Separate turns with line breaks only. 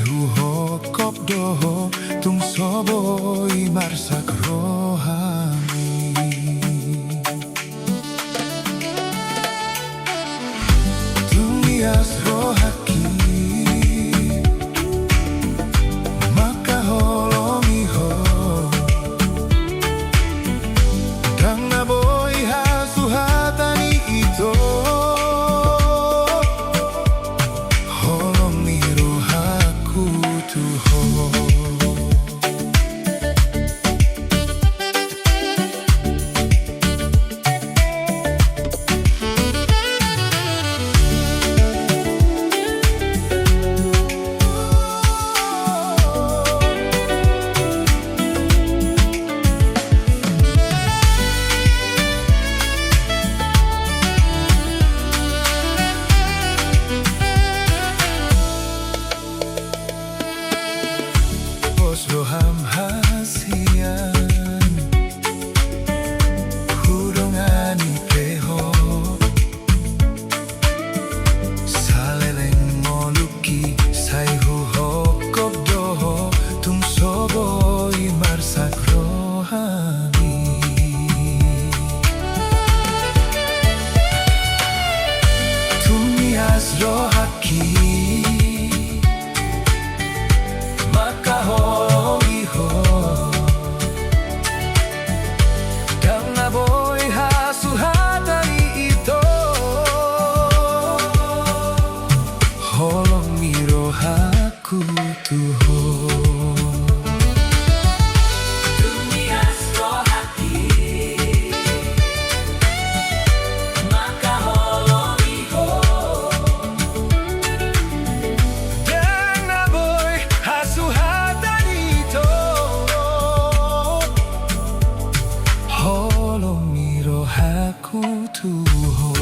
hu hokop doho tung soboi marsak rohani. Tunias rohaki maka holongi ho dang naboi hasuhatani ito. Roham hasian hurungani keho saleleng moluki sai hu hokop doho tung soboi marsak rohani. Tunias rohaki maka tuho Tunias rohaki maka holongi ho dan naboy hasuhatan ito holongi rohaku tuho.